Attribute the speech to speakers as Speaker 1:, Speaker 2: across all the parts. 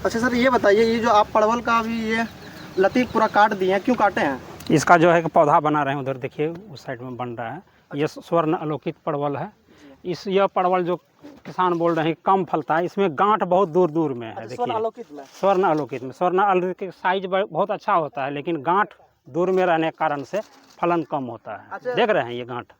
Speaker 1: अच्छा सर, ये बताइए, ये जो आप परवल का अभी ये लती पूरा काट दिए हैं, क्यों काटे हैं?
Speaker 2: इसका जो है कि पौधा बना रहे हैं, उधर देखिए उस साइड में बन रहा है। ये स्वर्ण आलोकित परवल है। यह परवल जो किसान बोल रहे हैं कम फलता है, इसमें गांठ बहुत दूर दूर में है। देखिए
Speaker 1: स्वर्ण आलोकित में
Speaker 2: स्वर्ण आलोकित साइज बहुत अच्छा होता है, लेकिन गांठ दूर में रहने के कारण से फलन कम होता है।
Speaker 1: अच्छा।
Speaker 2: देख रहे हैं ये गांठ।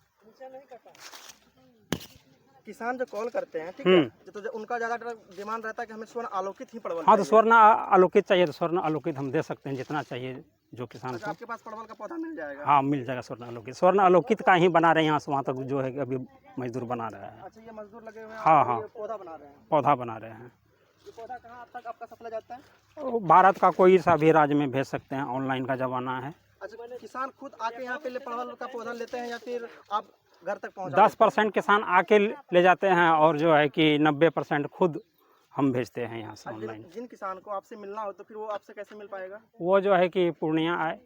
Speaker 1: किसान जो कॉल करते हैं, ठीक है, तो उनका ज़्यादातर डिमांड रहता है कि हमें स्वर्ण आलोकित ही परवल
Speaker 2: हाँ, तो
Speaker 1: चाहिए।
Speaker 2: स्वर्ण आलोकित चाहिए तो स्वर्ण आलोकित हम दे सकते हैं, जितना चाहिए जो किसान
Speaker 1: अच्छा,
Speaker 2: को।
Speaker 1: आपके पास परवल का पौधा मिल जाएगा?
Speaker 2: हाँ, मिल जाएगा स्वर्ण आलोकित। स्वर्ण आलोकित का ही बना रहे हैं, यहाँ से वहाँ तक जो है कि अभी मजदूर बना रहा है।
Speaker 1: अच्छा, ये मजदूर लगे हुए हैं?
Speaker 2: हाँ,
Speaker 1: ये पौधा बना रहे हैं?
Speaker 2: पौधा बना रहे हैं।
Speaker 1: ये पौधा कहाँ अब तक आपका सप्लाई जाता है?
Speaker 2: भारत का कोई सा भी राज्य में भेज सकते हैं, ऑनलाइन का ज़माना है।
Speaker 1: अच्छा, किसान खुद आके यहाँ पे परवल का पौधा लेते हैं या फिर आप घर तक पहुँचा?
Speaker 2: 10% किसान आके ले जाते हैं और जो है कि 90% खुद हम भेजते हैं यहाँ से ऑनलाइन।
Speaker 1: जिन किसान को आपसे मिलना हो तो फिर वो आपसे कैसे मिल पाएगा?
Speaker 2: वो जो है कि पूर्णिया आए,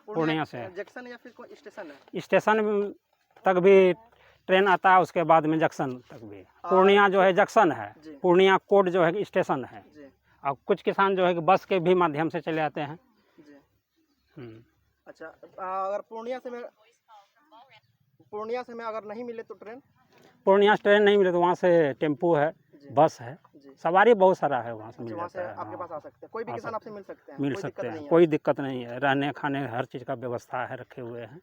Speaker 2: पूर्णिया से
Speaker 1: जंक्शन या फिर कोई स्टेशन है?
Speaker 2: स्टेशन तक भी ट्रेन आता है, उसके बाद में जंक्शन तक भी। पूर्णिया जो है जंक्शन है, पूर्णिया कोट जो है कि स्टेशन है। और कुछ किसान जो है कि बस के भी माध्यम से चले आते हैं।
Speaker 1: अच्छा, अगर पूर्णिया से मैं अगर नहीं मिले तो
Speaker 2: पूर्णिया से ट्रेन नहीं मिले तो वहाँ से टेम्पू है, बस है, सवारी बहुत सारा है, वहाँ से मिल जाता है।
Speaker 1: आपके पास आ सकते हैं, कोई भी किसान आपसे मिल सकते हैं?
Speaker 2: मिल सकते हैं, कोई दिक्कत नहीं है। रहने खाने हर चीज़ का व्यवस्था है, रखे हुए हैं,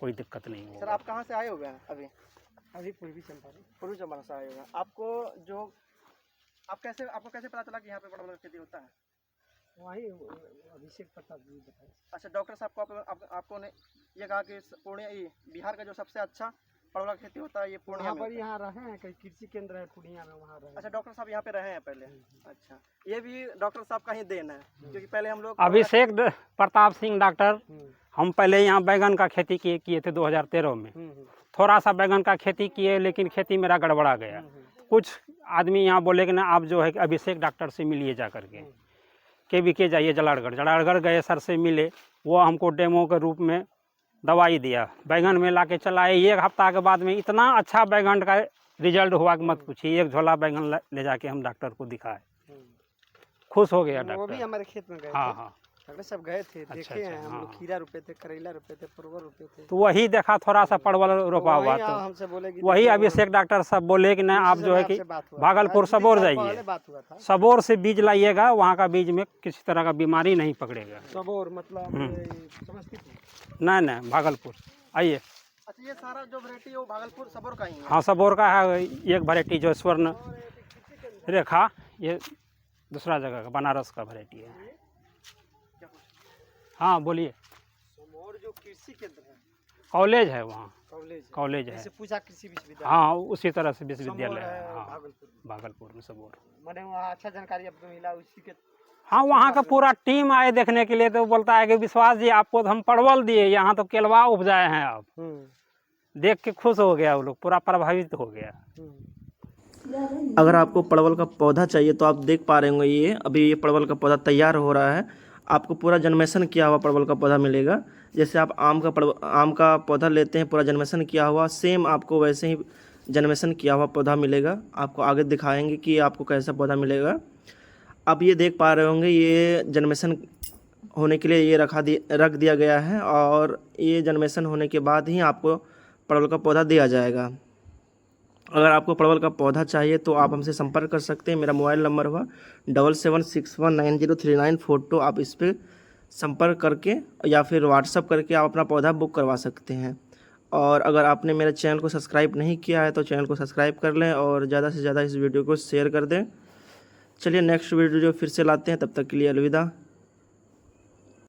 Speaker 2: कोई दिक्कत नहीं है।
Speaker 1: सर, आप कहाँ से आए हुए हैं अभी? पूर्वी चंपारण से आए हुए हैं। आपको कैसे पता चला कि यहाँ पे परवल की खेती होता है?
Speaker 3: वही अभिषेक प्रताप जी बताए।
Speaker 1: अच्छा, डॉक्टर साहब को आपको ने ये कहा कि पूर्णिया बिहार का जो सबसे अच्छा परवल की खेती होता है ये पूर्णिया में।
Speaker 3: यहाँ रहे हैं, कहीं कृषि केंद्र है पूर्णिया में, वहाँ रहे।
Speaker 1: अच्छा, डॉक्टर साहब यहाँ पे रहे हैं पहले? अच्छा, ये भी डॉक्टर साहब का ही देन है, क्योंकि पहले हम लोग
Speaker 2: अभिषेक प्रताप सिंह डॉक्टर, हम पहले यहाँ बैगन का खेती किए थे 2013 में। थोड़ा सा बैगन का खेती किए, लेकिन खेती मेरा गड़बड़ा गया। कुछ आदमी यहाँ बोले कि ना आप जो है कि अभिषेक डॉक्टर से मिलिए जा करके, KVK जाइए जलाड़गढ़ गए, सर से मिले, वो हमको डेमो के रूप में दवाई दिया, बैगन में ला के चलाए। 1 हफ्ता के बाद में इतना अच्छा बैगन का रिजल्ट हुआ कि मत पूछिए। 1 झोला बैगन ले जाके हम डॉक्टर को दिखाए, खुश हो गया डॉक्टर।
Speaker 3: वो भी हमारे खेत में गए थे।
Speaker 2: हाँ,
Speaker 3: डॉक्टर साहब गए थे, देखे हैं हम लोग। खीरा रोपे थे, करेला रोपे थे, परवल रोपे थे,
Speaker 2: तो वही देखा थोड़ा सा परवल रोपा हुआ, तो
Speaker 3: हमसे बोले कि
Speaker 2: वही अभिषेक डॉक्टर साहब बोले कि नहीं आप जो है कि भागलपुर सबौर जाइए, सबौर से बीज लाइएगा, वहाँ का बीज में किसी तरह का बीमारी नहीं पकड़ेगा।
Speaker 3: सबौर मतलब समस्तीपुर?
Speaker 2: नहीं, भागलपुर आइए।
Speaker 1: अच्छा, ये सारा जो वैरायटी है वो भागलपुर सबौर का ही है?
Speaker 2: हाँ, सबौर का है। एक वैरायटी जो स्वर्ण रेखा, ये दूसरा जगह का बनारस का वैरायटी है। हाँ, बोलिए।
Speaker 3: सबौर जो कृषि केंद्र है,
Speaker 2: कॉलेज है वहाँ, कॉलेज है।
Speaker 3: जैसे पूजा कृषि विश्वविद्यालय।
Speaker 2: हाँ, उसी तरह से विश्वविद्यालय है। हाँ, भागलपुर में सबौर।
Speaker 3: मैंने वहाँ अच्छा जानकारी आपको मिला उसी के?
Speaker 2: हाँ, वहाँ का पूरा टीम आए देखने के लिए, तो बोलता है कि विश्वास जी आपको तो हम परवल दिए, यहाँ तो केलवा उपजाए हैं आप। देख के खुश हो गया वो लोग, पूरा प्रभावित हो गया।
Speaker 1: अगर आपको परवल का पौधा चाहिए तो आप देख पा रहे होंगे, ये अभी ये परवल का पौधा तैयार हो रहा है। आपको पूरा जन्मेशन किया हुआ परवल का पौधा मिलेगा। जैसे आप आम का पौधा लेते हैं पूरा जन्मेशन किया हुआ, सेम आपको वैसे ही जन्मेशन किया हुआ पौधा मिलेगा। आपको आगे दिखाएंगे कि आपको कैसा पौधा मिलेगा। अब ये देख पा रहे होंगे, ये जन्मेशन होने के लिए ये रख दिया गया है, और ये जन्मेशन होने के बाद ही आपको परवल का पौधा दिया जाएगा। अगर आपको परवल का पौधा चाहिए तो आप हमसे संपर्क कर सकते हैं। मेरा मोबाइल नंबर हुआ 7761903942। आप इस पर संपर्क करके या फिर व्हाट्सअप करके आप अपना पौधा बुक करवा सकते हैं। और अगर आपने मेरे चैनल को सब्सक्राइब नहीं किया है तो चैनल को सब्सक्राइब कर लें और ज़्यादा से ज़्यादा इस वीडियो को शेयर कर दें। चलिए नेक्स्ट वीडियो फिर से लाते हैं, तब तक के लिए अलविदा।